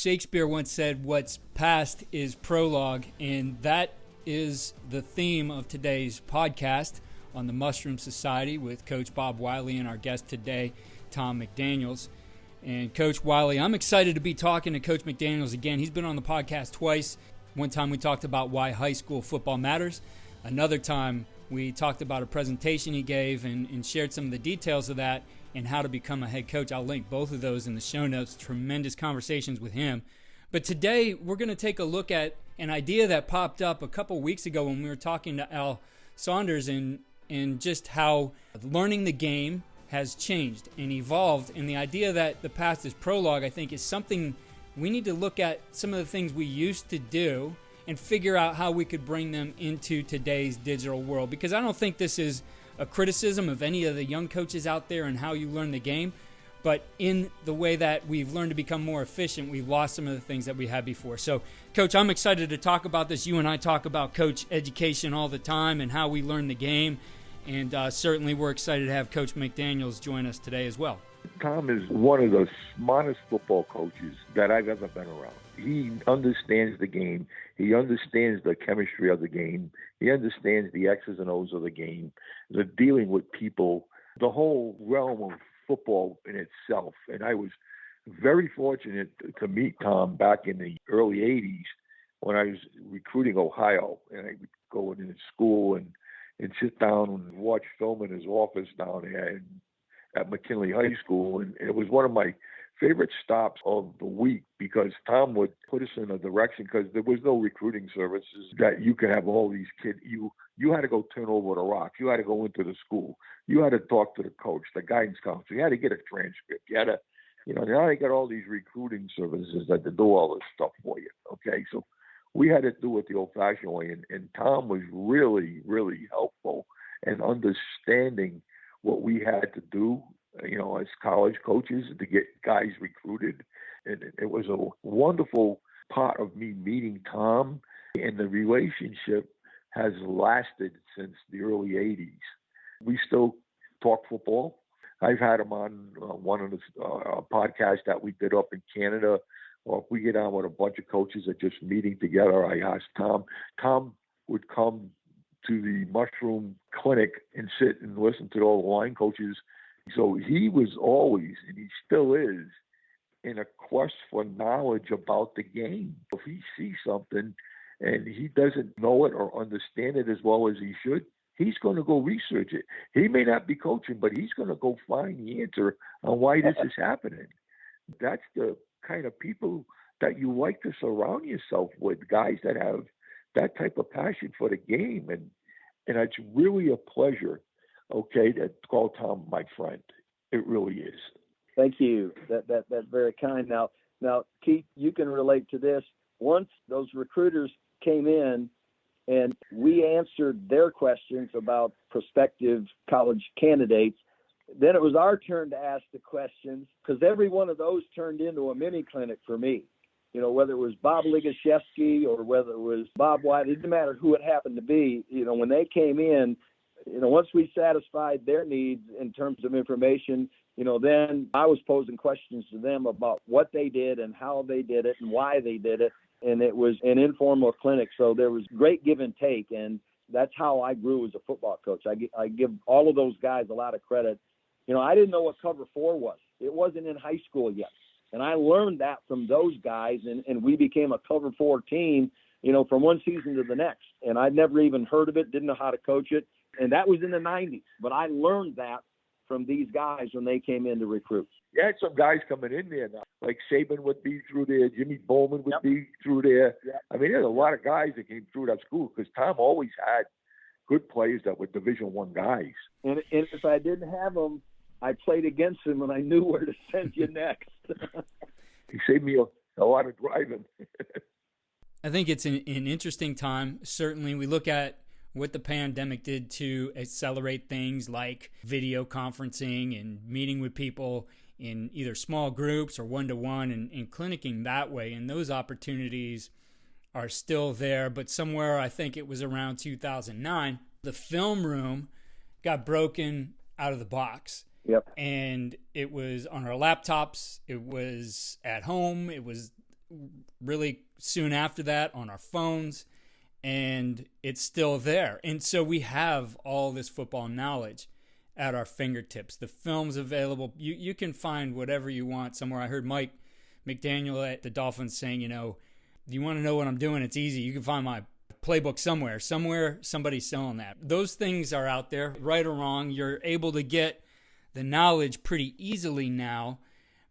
Shakespeare once said, "What's past is prologue," and that is the theme of today's podcast on the Mushroom Society with Coach Bob Wiley and our guest today, Thom McDaniels. And Coach Wiley, I'm excited to be talking to Coach McDaniels again. He's been on the podcast twice. One time we talked about why high school football matters. Another time we talked about a presentation he gave and shared some of the details of that and how to become a head coach. I'll link both of those in the show notes. Tremendous conversations with him. But today we're going to take a look at an idea that popped up a couple weeks ago when we were talking to Al Saunders and just how learning the game has changed and evolved. And the idea that the past is prologue, I think, is something we need to look at some of the things we used to do and figure out how we could bring them into today's digital world. Because I don't think this is a criticism of any of the young coaches out there and how you learn the game, but in the way that we've learned to become more efficient, we've lost some of the things that we had before. So, Coach, I'm excited to talk about this. You and I talk about coach education all the time and how we learn the game. And certainly we're excited to have Coach McDaniels join us today as well. Thom is one of the smartest football coaches that I've ever been around. He understands the game. He understands the chemistry of the game. He understands the X's and O's of the game, the dealing with people, the whole realm of football in itself. And I was very fortunate to meet Thom back in the early 80s when I was recruiting Ohio. And I would go into school and sit down and watch film in his office down there at McKinley High School. And it was one of my favorite stops of the week because Thom would put us in a direction because there was no recruiting services that you could have all these kids. You had to go turn over the rocks. You had to go into the school. You had to talk to the coach, the guidance counselor. You had to get a transcript. You had to, now they got all these recruiting services that do all this stuff for you. Okay, so we had to do it the old-fashioned way, and Thom was really, really helpful in understanding what we had to do, as college coaches to get guys recruited. And it was a wonderful part of me meeting Thom, and the relationship has lasted since the early 80s. We still talk football. I've had him on one of the podcasts that we did up in Canada. Or if we get on with a bunch of coaches that are just meeting together, I asked Thom. Thom would come to the mushroom clinic and sit and listen to all the line coaches. So he was always, and he still is, in a quest for knowledge about the game. If he sees something and he doesn't know it or understand it as well as he should, he's going to go research it. He may not be coaching, but he's going to go find the answer on why this is happening. That's the kind of people that you like to surround yourself with, guys that have that type of passion for the game. And it's really a pleasure, to call Thom my friend. It really is. Thank you. That's very kind. Now, Keith, you can relate to this. Once those recruiters came in and we answered their questions about prospective college candidates, then it was our turn to ask the questions, because every one of those turned into a mini clinic for me. Whether it was Bob Ligashevsky or whether it was Bob White, it didn't matter who it happened to be. When they came in, once we satisfied their needs in terms of information, then I was posing questions to them about what they did and how they did it and why they did it. And it was an informal clinic. So there was great give and take. And that's how I grew as a football coach. I give all of those guys a lot of credit. I didn't know what cover 4 was. It wasn't in high school yet. And I learned that from those guys, and we became a cover 4 team, from one season to the next. And I'd never even heard of it, didn't know how to coach it. And that was in the 90s. But I learned that from these guys when they came in to recruit. You had some guys coming in there now, like Saban would be through there, Jimmy Bowman would be through there. Yep. I mean, there's a lot of guys that came through that school because Thom always had good players that were Division I guys. And if I didn't have them, I played against him and I knew where to send you next. He saved me a lot of driving. I think it's an interesting time. Certainly, we look at what the pandemic did to accelerate things like video conferencing and meeting with people in either small groups or one-to-one and clinicking that way. And those opportunities are still there. But somewhere, I think it was around 2009, the film room got broken out of the box. Yep. And it was on our laptops. It was at home. It was really soon after that on our phones, and it's still there. And so we have all this football knowledge at our fingertips. The film's available. You can find whatever you want somewhere. I heard Mike McDaniel at the Dolphins saying, do you want to know what I'm doing? It's easy. You can find my playbook somewhere. Somebody's selling that. Those things are out there, right or wrong. You're able to get the knowledge pretty easily now,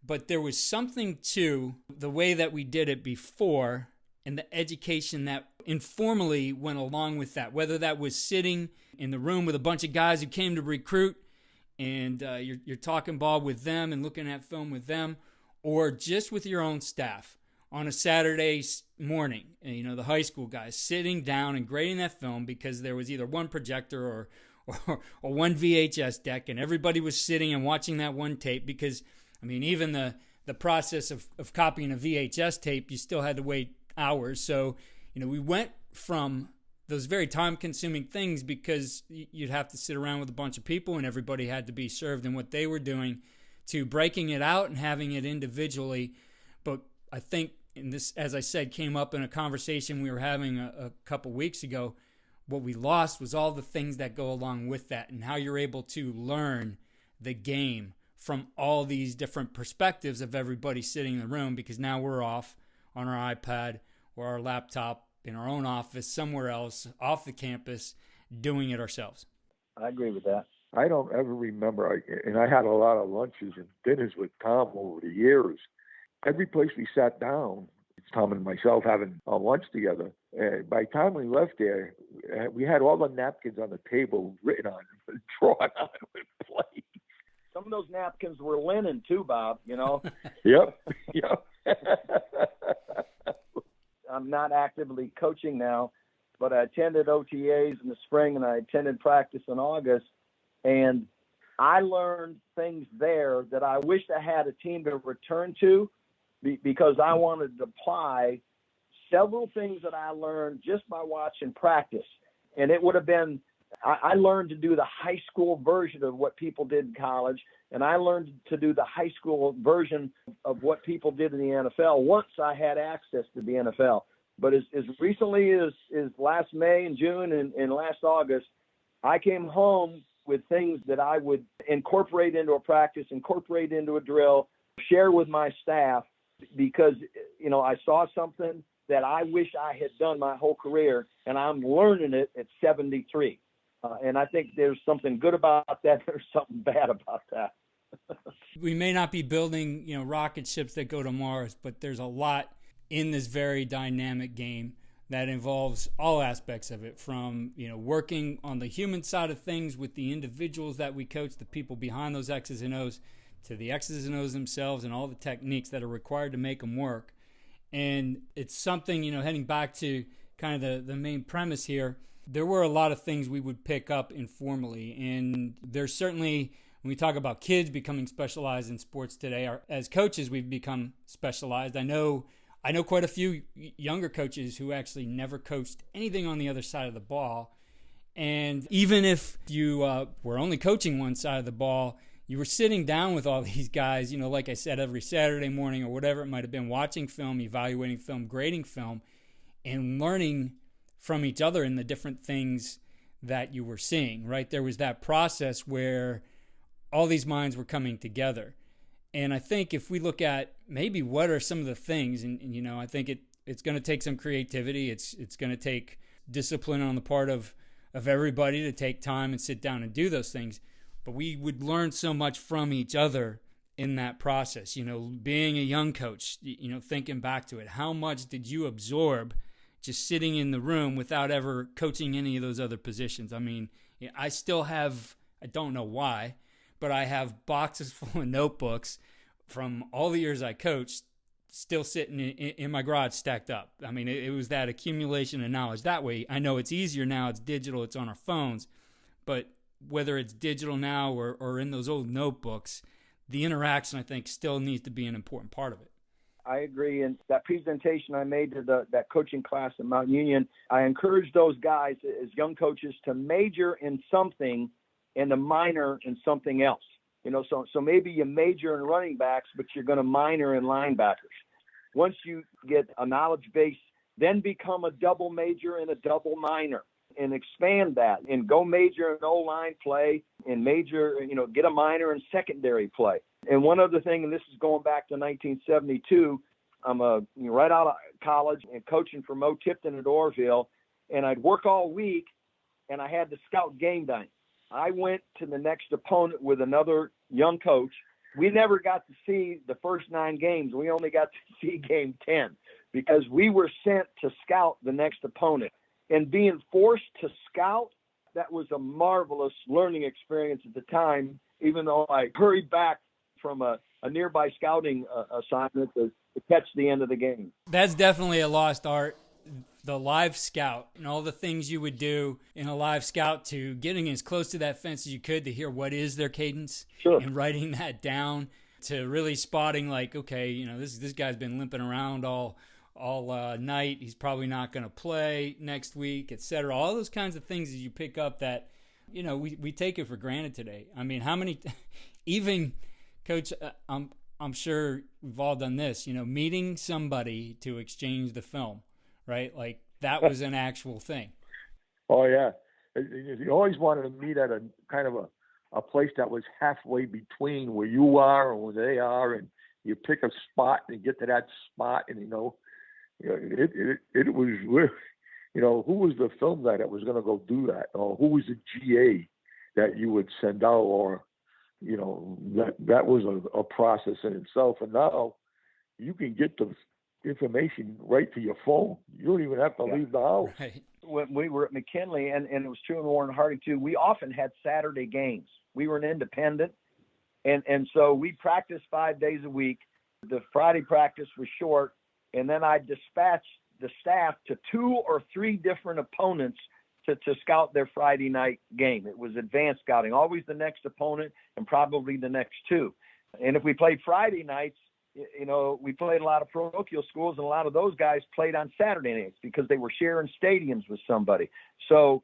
but there was something to the way that we did it before and the education that informally went along with that, whether that was sitting in the room with a bunch of guys who came to recruit and you're talking ball with them and looking at film with them, or just with your own staff on a Saturday morning, the high school guys sitting down and grading that film because there was either one projector or one VHS deck, and everybody was sitting and watching that one tape because, even the process of copying a VHS tape, you still had to wait hours. So, we went from those very time-consuming things because you'd have to sit around with a bunch of people and everybody had to be served in what they were doing, to breaking it out and having it individually. But I think, and this, as I said, came up in a conversation we were having a couple weeks ago, what we lost was all the things that go along with that and how you're able to learn the game from all these different perspectives of everybody sitting in the room, because now we're off on our iPad or our laptop in our own office somewhere else off the campus doing it ourselves. I agree with that. I don't ever remember, and I had a lot of lunches and dinners with Thom over the years. Every place we sat down, Thom and myself having a lunch together, by the time we left there, we had all the napkins on the table written on them, drawn on them, and played. Some of those napkins were linen too, Bob, Yep. I'm not actively coaching now, but I attended OTAs in the spring and I attended practice in August, and I learned things there that I wished I had a team to return to, because I wanted to apply several things that I learned just by watching practice. And it would have been, I learned to do the high school version of what people did in college, and I learned to do the high school version of what people did in the NFL once I had access to the NFL. But as recently as last May and June and last August, I came home with things that I would incorporate into a practice, incorporate into a drill, share with my staff, because, I saw something that I wish I had done my whole career, and I'm learning it at 73. And I think there's something good about that. There's something bad about that. We may not be building, rocket ships that go to Mars, but there's a lot in this very dynamic game that involves all aspects of it, from, working on the human side of things with the individuals that we coach, the people behind those X's and O's, to the X's and O's themselves and all the techniques that are required to make them work. And it's something, heading back to kind of the main premise here, there were a lot of things we would pick up informally. And there's certainly, when we talk about kids becoming specialized in sports today, as coaches, we've become specialized. I know quite a few younger coaches who actually never coached anything on the other side of the ball. And even if you were only coaching one side of the ball, you were sitting down with all these guys, like I said, every Saturday morning or whatever it might have been, watching film, evaluating film, grading film, and learning from each other in the different things that you were seeing, right? There was that process where all these minds were coming together. And I think if we look at maybe what are some of the things, and I think it's going to take some creativity. It's going to take discipline on the part of everybody to take time and sit down and do those things. But we would learn so much from each other in that process. Being a young coach, thinking back to it, how much did you absorb just sitting in the room without ever coaching any of those other positions? I still have, I don't know why, but I have boxes full of notebooks from all the years I coached still sitting in my garage stacked up. It was that accumulation of knowledge. That way, I know it's easier now, it's digital, it's on our phones, but whether it's digital now or in those old notebooks, the interaction, I think, still needs to be an important part of it. I agree. And that presentation I made to that coaching class at Mount Union, I encourage those guys as young coaches to major in something and to minor in something else. So maybe you major in running backs, but you're going to minor in linebackers. once you get a knowledge base, then become a double major and a double minor and expand that and go major in O-line play and major, get a minor in secondary play. And one other thing, and this is going back to 1972, I'm right out of college and coaching for Mo Tipton at Orville, and I'd work all week, and I had to scout game day. I went to the next opponent with another young coach. We never got to see the first 9 games. We only got to see game 10 because we were sent to scout the next opponent. And being forced to scout, that was a marvelous learning experience at the time, even though I hurried back from a nearby scouting assignment to catch the end of the game. That's definitely a lost art. The live scout and all the things you would do in a live scout to getting as close to that fence as you could to hear what is their cadence. Sure. And writing that down to really spotting like, okay, this guy's been limping around all night. He's probably not going to play next week, etc. All those kinds of things that you pick up that, we take it for granted today. I mean, how many, even Coach, I'm sure we've all done this, meeting somebody to exchange the film. Right? Like that was an actual thing. Oh, yeah. You always wanted to meet at a kind of a place that was halfway between where you are and where they are, and you pick a spot and get to that spot, and, it was, who was the film guy that was going to go do that? Or who was the GA that you would send out? Or, that was a process in itself. And now you can get the information right to your phone. You don't even have to leave the house. Right. When we were at McKinley, and it was true in Warren Harding too, we often had Saturday games. We were an independent, and so we practiced 5 days a week. The Friday practice was short, and then I dispatched the staff to 2 or 3 different opponents to scout their Friday night game. It was advanced scouting, always the next opponent and probably the next 2. And if we played Friday nights, we played a lot of parochial schools, and a lot of those guys played on Saturday nights because they were sharing stadiums with somebody. So,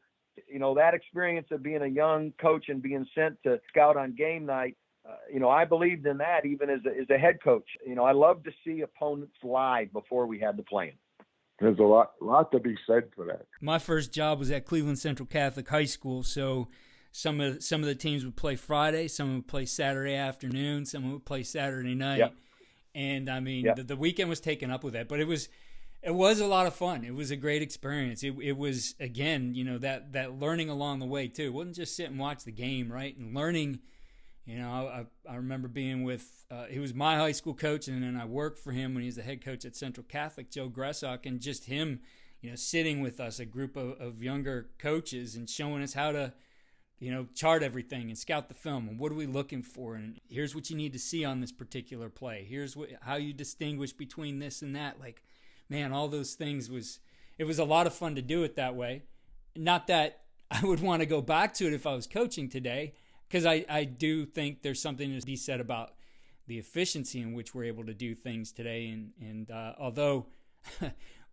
that experience of being a young coach and being sent to scout on game night, I believed in that even as a head coach. I love to see opponents live before we had to play them. There's a lot to be said for that. My first job was at Cleveland Central Catholic High School, so some of the teams would play Friday, some would play Saturday afternoon, some would play Saturday night. Yep. And I mean, the weekend was taken up with that, but it was a lot of fun. It was a great experience. It was, again, that learning along the way too. It wasn't just sit and watch the game, right? And learning, I remember being with, he was my high school coach, and then I worked for him when he was the head coach at Central Catholic, Joe Gressok, and just him, sitting with us, a group of younger coaches, and showing us how to, chart everything and scout the film and what are we looking for, and here's what you need to see on this particular play. Here's how you distinguish between this and that. Like, man, all those things it was a lot of fun to do it that way. Not that I would want to go back to it if I was coaching today, because I do think there's something to be said about the efficiency in which we're able to do things today. And although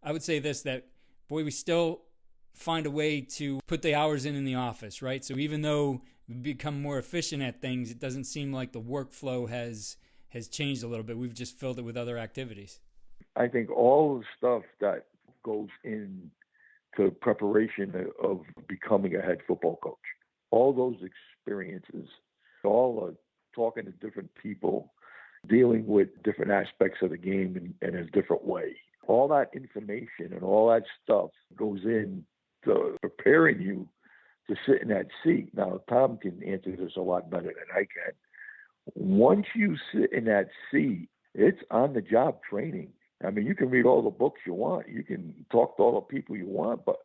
I would say this, that boy, we still find a way to put the hours in the office, right? So even though we've become more efficient at things, it doesn't seem like the workflow has changed a little bit. We've just filled it with other activities. I think all the stuff that goes into preparation of becoming a head football coach, all those experiences, all talking to different people, dealing with different aspects of the game in a different way, all that information and all that stuff goes in to preparing you to sit in that seat. Now, Thom can answer this a lot better than I can. Once you sit in that seat, it's on-the-job training. I mean, you can read all the books you want. You can talk to all the people you want, but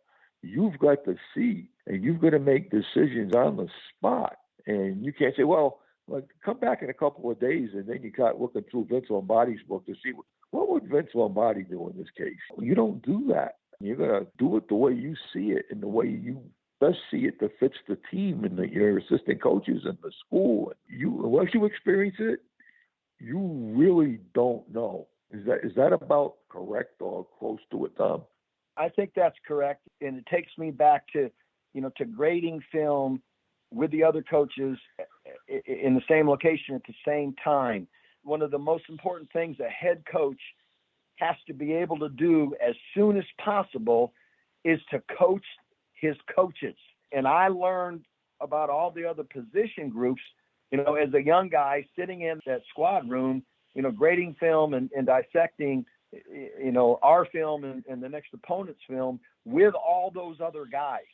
you've got the seat, and you've got to make decisions on the spot. And you can't say, well, come back in a couple of days, and then you got looking through Vince Lombardi's book to see what would Vince Lombardi do in this case. You don't do that. You're going to do it the way you see it and the way you best see it that fits the team and your assistant coaches and the school. Unless you experience it, you really don't know. Is that about correct or close to it, Thom? I think that's correct. And it takes me back to, to grading film with the other coaches in the same location at the same time. One of the most important things a head coach has to be able to do as soon as possible is to coach his coaches. And I learned about all the other position groups, as a young guy sitting in that squad room, grading film and dissecting, our film and the next opponent's film with all those other guys.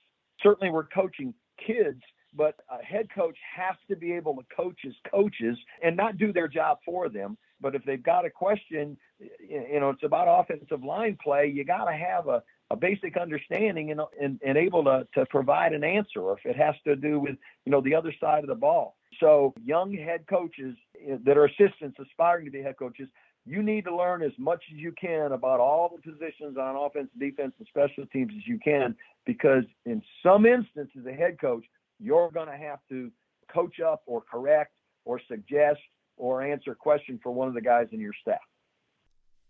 Certainly we're coaching kids, but a head coach has to be able to coach his coaches and not do their job for them. But if they've got a question, it's about offensive line play, you got to have a basic understanding and able to provide an answer, or if it has to do with, the other side of the ball. So young head coaches that are assistants aspiring to be head coaches, you need to learn as much as you can about all the positions on offense, defense, and special teams as you can, because in some instances, as a head coach, you're going to have to coach up or correct or suggest or answer a question for one of the guys in your staff.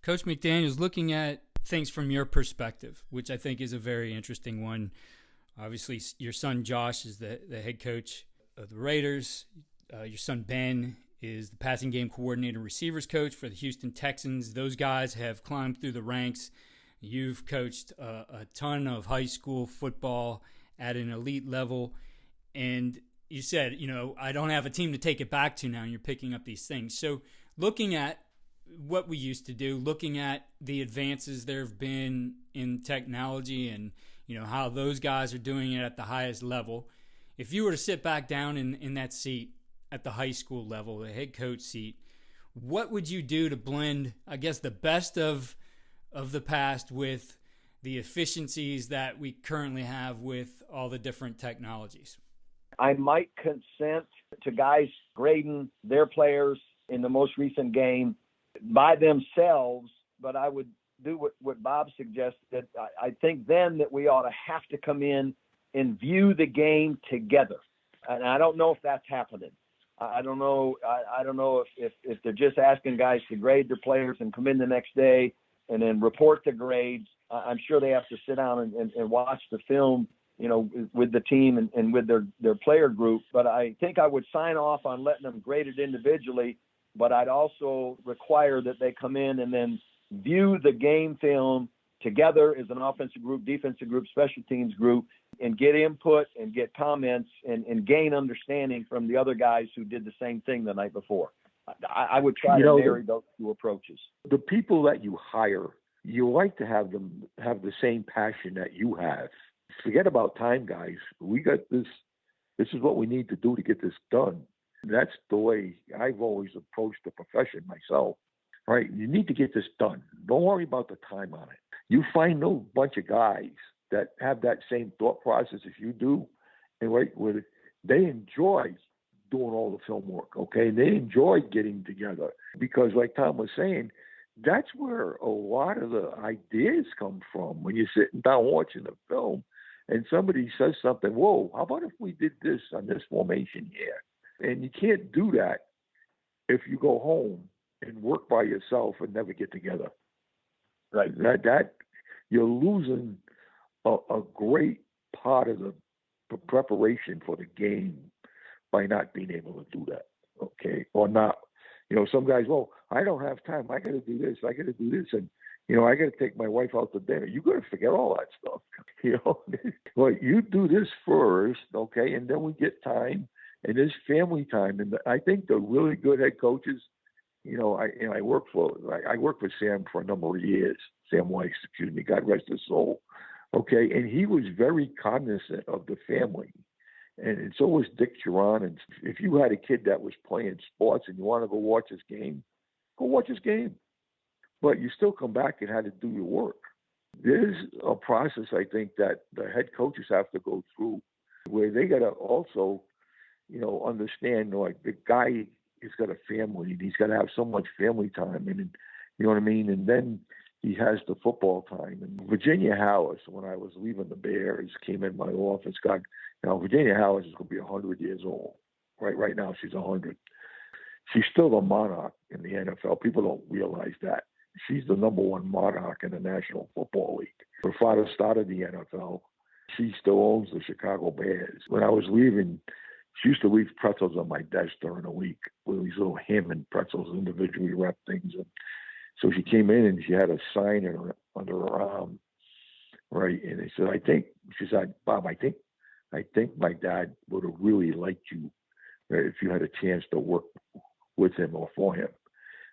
Coach McDaniels, looking at things from your perspective, which I think is a very interesting one. Obviously, your son Josh is the head coach of the Raiders. Your son Ben is the passing game coordinator, receivers coach for the Houston Texans. Those guys have climbed through the ranks. You've coached a ton of high school football at an elite level. And you said, I don't have a team to take it back to now, and you're picking up these things. So looking at what we used to do, looking at the advances there have been in technology and, how those guys are doing it at the highest level, if you were to sit back down in that seat at the high school level, the head coach seat, what would you do to blend, I guess, the best of the past with the efficiencies that we currently have with all the different technologies? I might consent to guys grading their players in the most recent game by themselves, but I would do what Bob suggested. I think then that we ought to have to come in and view the game together. And I don't know if that's happening. I don't know. I don't know if they're just asking guys to grade their players and come in the next day and then report the grades. I'm sure they have to sit down and watch the film, with the team and with their player group. But I think I would sign off on letting them grade it individually, but I'd also require that they come in and then view the game film together as an offensive group, defensive group, special teams group, and get input and get comments and gain understanding from the other guys who did the same thing the night before. I would try to marry those two approaches. The people that you hire, you like to have them have the same passion that you have. Forget about time, guys. We got this. This is what we need to do to get this done. That's the way I've always approached the profession myself. Right? You need to get this done. Don't worry about the time on it. You find no bunch of guys that have that same thought process as you do, and they enjoy doing all the film work, okay? They enjoy getting together because, like Thom was saying, that's where a lot of the ideas come from when you're sitting down watching the film and somebody says something, whoa, how about if we did this on this formation here? And you can't do that if you go home and work by yourself and never get together. Right? That you're losing a great part of the preparation for the game by not being able to do that, okay? Or not, some guys, well, I don't have time. I got to do this. And, I got to take my wife out to dinner. You got to forget all that stuff, Well, you do this first, okay? And then we get time, and there's family time. And I think the really good head coaches, I worked with Sam for a number of years. Sam Weiss, God rest his soul. Okay, and he was very cognizant of the family, and so was Dick Geron. And if you had a kid that was playing sports and you want to go watch his game, go watch his game. But you still come back and had to do your work. There's a process, I think, that the head coaches have to go through, where they got to also, understand, like, the guy has got a family and he's got to have so much family time, and you know what I mean. And then he has the football time. And Virginia Howes, when I was leaving the Bears, came in my office. Virginia Howes is going to be 100 years old. Right now, she's 100. She's still a monarch in the NFL. People don't realize that. She's the number one monarch in the National Football League. Her father started the NFL. She still owns the Chicago Bears. When I was leaving, she used to leave pretzels on my desk during the week with these little ham and pretzels, individually wrapped things. And So she came in and she had a sign under her arm, right? And they said, she said, Bob, I think my dad would have really liked you if you had a chance to work with him or for him.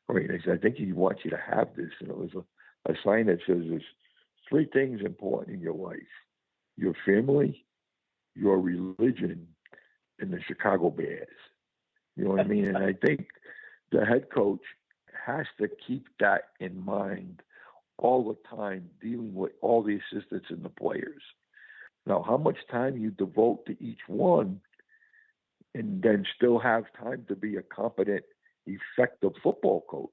Right? And they said, I think he wants you to have this. And it was a sign that says there's 3 things important in your life: your family, your religion, and the Chicago Bears. You know what I mean? And I think the head coach has to keep that in mind all the time, dealing with all the assistants and the players. Now, how much time you devote to each one and then still have time to be a competent, effective football coach,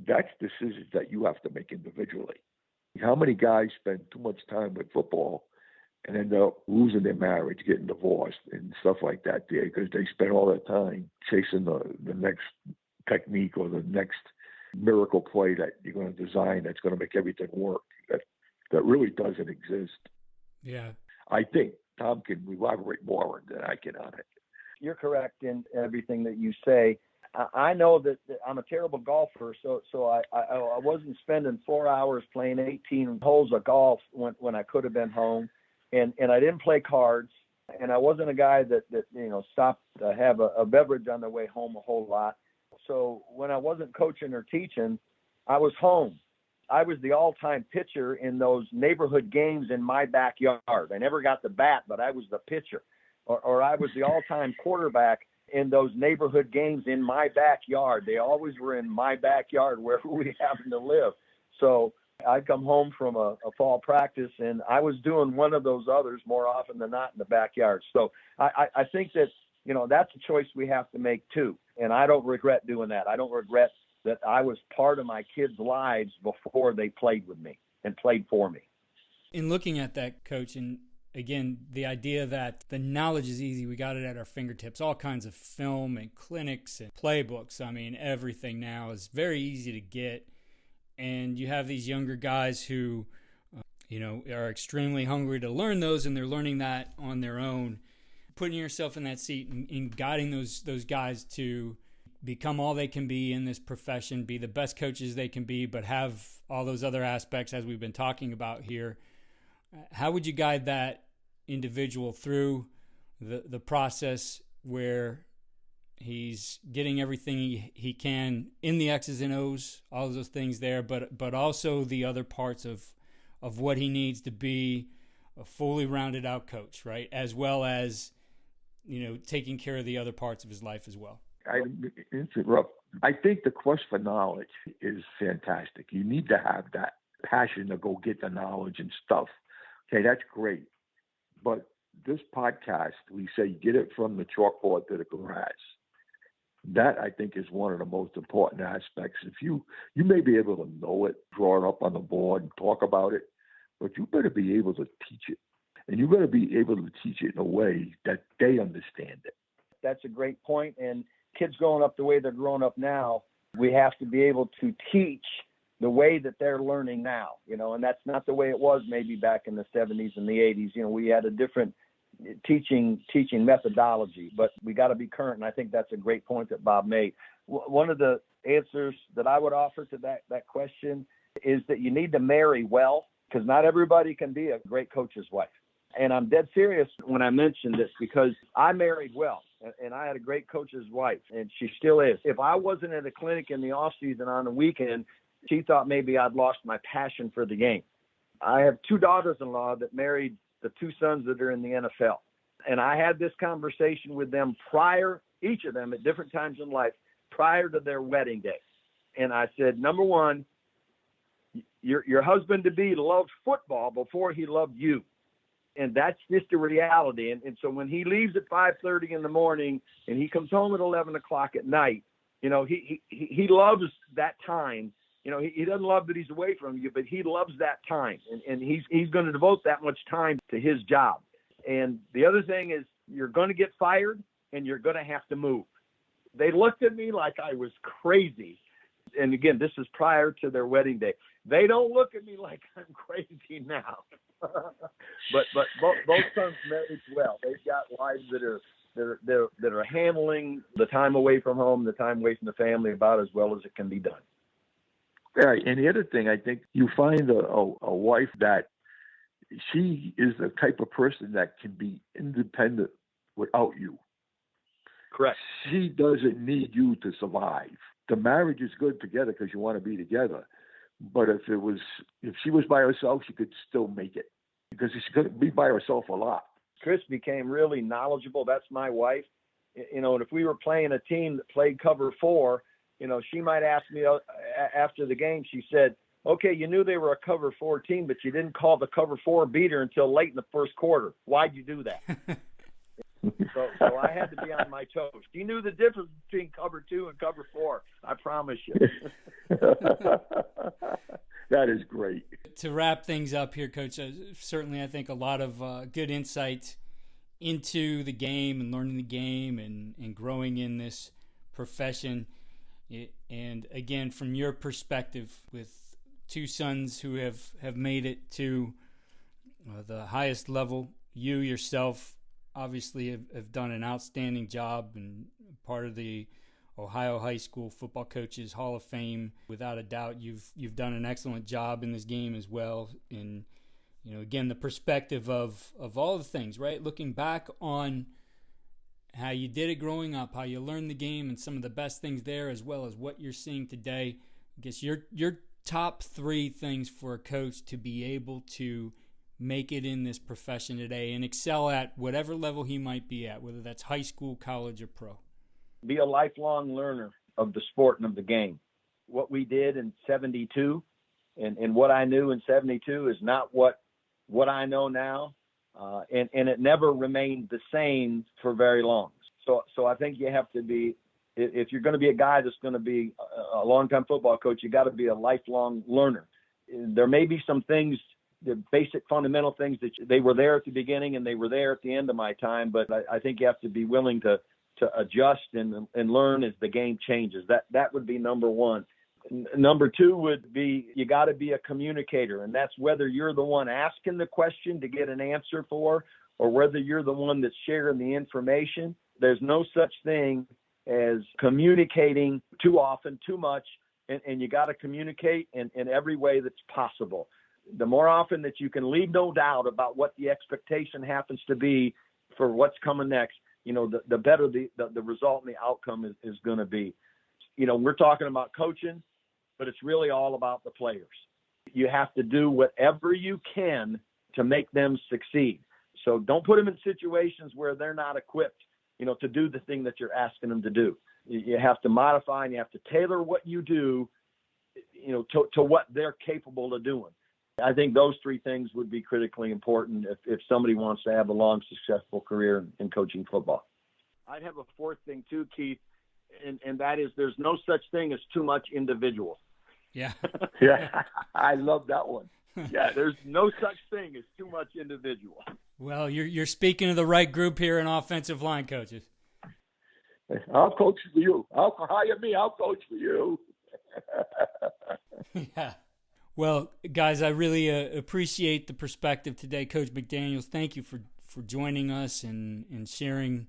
that's decisions that you have to make individually. How many guys spend too much time with football and end up losing their marriage, getting divorced and stuff like that there because they spend all that time chasing the next technique or the next miracle play that you're going to design that's going to make everything work that really doesn't exist. Yeah. I think Thom can elaborate more than I can on it. You're correct in everything that you say. I know that I'm a terrible golfer, so I wasn't spending 4 hours playing 18 holes of golf when I could have been home, and I didn't play cards, and I wasn't a guy that stopped to have a beverage on the way home a whole lot. So when I wasn't coaching or teaching, I was home. I was the all-time pitcher in those neighborhood games in my backyard. I never got the bat, but I was the pitcher. Or I was the all-time quarterback in those neighborhood games in my backyard. They always were in my backyard, wherever we happened to live. So I'd come home from a fall practice, and I was doing one of those others more often than not in the backyard. So I think that, that's a choice we have to make too. And I don't regret doing that. I don't regret that I was part of my kids' lives before they played with me and played for me. In looking at that, Coach, and again, the idea that the knowledge is easy, we got it at our fingertips, all kinds of film and clinics and playbooks. I mean, everything now is very easy to get. And you have these younger guys who, are extremely hungry to learn those, and they're learning that on their own. Putting yourself in that seat and guiding those guys to become all they can be in this profession, be the best coaches they can be, but have all those other aspects as we've been talking about here. How would you guide that individual through the process where he's getting everything he can in the X's and O's, all of those things there, but also the other parts of what he needs to be a fully rounded out coach, right? As well as, taking care of the other parts of his life as well. I interrupt. I think the quest for knowledge is fantastic. You need to have that passion to go get the knowledge and stuff. Okay, that's great. But this podcast, we say get it from the chalkboard to the grass. That, I think, is one of the most important aspects. If you may be able to know it, draw it up on the board, and talk about it, but you better be able to teach it. And you better be able to teach it in a way that they understand it. That's a great point. And kids growing up the way they're growing up now, we have to be able to teach the way that they're learning now, and that's not the way it was maybe back in the 70s and the 80s. We had a different teaching methodology, but we got to be current. And I think that's a great point that Bob made. One of the answers that I would offer to that question is that you need to marry well, because not everybody can be a great coach's wife. And I'm dead serious when I mention this, because I married well, and I had a great coach's wife, and she still is. If I wasn't at a clinic in the off season on the weekend, she thought maybe I'd lost my passion for the game. I have 2 daughters-in-law that married the 2 sons that are in the NFL. And I had this conversation with them prior, each of them at different times in life, prior to their wedding day. And I said, number one, your husband-to-be loved football before he loved you. And that's just the reality. And so when he leaves at 5:30 in the morning and he comes home at 11 o'clock at night, he loves that time. He doesn't love that he's away from you, but he loves that time. And he's going to devote that much time to his job. And the other thing is, you're going to get fired and you're going to have to move. They looked at me like I was crazy. And again, this is prior to their wedding day. They don't look at me like I'm crazy now. but both sons married well. They've got wives that are handling the time away from home, the time away from the family about as well as it can be done. Yeah, and the other thing, I think you find a wife that she is the type of person that can be independent without you. Correct. She doesn't need you to survive. The marriage is good together because you want to be together. But if she was by herself, she could still make it because she's going to be by herself a lot. Chris became really knowledgeable. That's my wife. And if we were playing a team that played cover 4, she might ask me after the game, she said, okay, you knew they were a cover 4 team, but you didn't call the cover 4 beater until late in the first quarter. Why'd you do that? So I had to be on my toes. She knew the difference between cover 2 and cover 4. I promise you. That is great. To wrap things up here, Coach, certainly I think a lot of good insight into the game and learning the game and growing in this profession. And again, from your perspective, with 2 sons who have made it to the highest level, you yourself obviously have done an outstanding job and part of the Ohio High School Football Coaches Hall of Fame. Without a doubt, you've done an excellent job in this game as well. And again, the perspective of all the things, right? Looking back on how you did it growing up, how you learned the game, and some of the best things there, as well as what you're seeing today. I guess your top 3 things for a coach to be able to make it in this profession today and excel at whatever level he might be at, whether that's high school, college, or pro. Be a lifelong learner of the sport and of the game. What we did in 72 and what I knew in 72 is not what I know now. And it never remained the same for very long. So I think you have to be, if you're going to be a guy that's going to be a long-time football coach, you got to be a lifelong learner. There may be some things, the basic fundamental things that they were there at the beginning and they were there at the end of my time, but I think you have to be willing to adjust and learn as the game changes. That would be number 1. Number 2 would be you got to be a communicator, and that's whether you're the one asking the question to get an answer for or whether you're the one that's sharing the information. There's no such thing as communicating too often, too much, and you got to communicate in every way that's possible. The more often that you can leave no doubt about what the expectation happens to be for what's coming next, the better the result and the outcome is going to be. We're talking about coaching, but it's really all about the players. You have to do whatever you can to make them succeed. So don't put them in situations where they're not equipped, to do the thing that you're asking them to do. You have to modify and you have to tailor what you do, to what they're capable of doing. I think those 3 things would be critically important if somebody wants to have a long, successful career in coaching football. I'd have a 4th thing too, Keith, and that is there's no such thing as too much individual. Yeah. Yeah, I love that one. Yeah, there's no such thing as too much individual. Well, you're speaking to the right group here in offensive line coaches. I'll coach for you. Hire me. I'll coach for you. Yeah. Well, guys, I really appreciate the perspective today. Coach McDaniels, thank you for joining us and sharing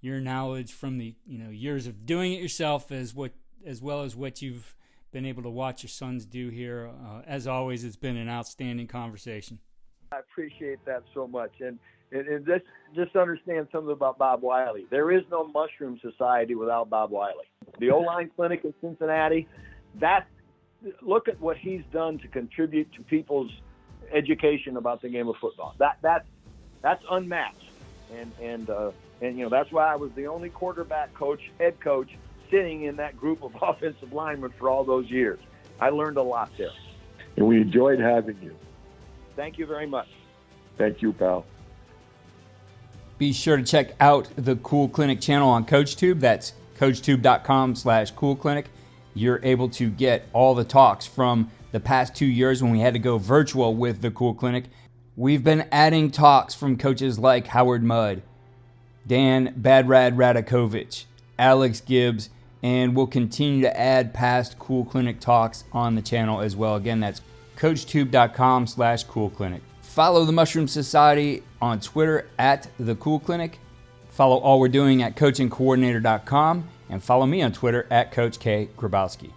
your knowledge from the years of doing it yourself as well as what you've been able to watch your sons do here. As always, it's been an outstanding conversation. I appreciate that so much. And just understand something about Bob Wiley. There is no Mushroom Society without Bob Wiley. The O-Line Clinic in Cincinnati, look at what he's done to contribute to people's education about the game of football. That's unmatched. And that's why I was the only quarterback coach, head coach, sitting in that group of offensive linemen for all those years. I learned a lot there. And we enjoyed having you. Thank you very much. Thank you, pal. Be sure to check out the Cool Clinic channel on Coachtube. That's coachtube.com/coolclinic. You're able to get all the talks from the past 2 years when we had to go virtual with the Cool Clinic. We've been adding talks from coaches like Howard Mudd, Dan Badrad Radakovich, Alex Gibbs, and we'll continue to add past Cool Clinic talks on the channel as well. Again, that's coachtube.com/coolclinic. Follow the Mushroom Society on Twitter at The Cool Clinic. Follow all we're doing at coachingcoordinator.com and follow me on Twitter at Coach K. Grabowski.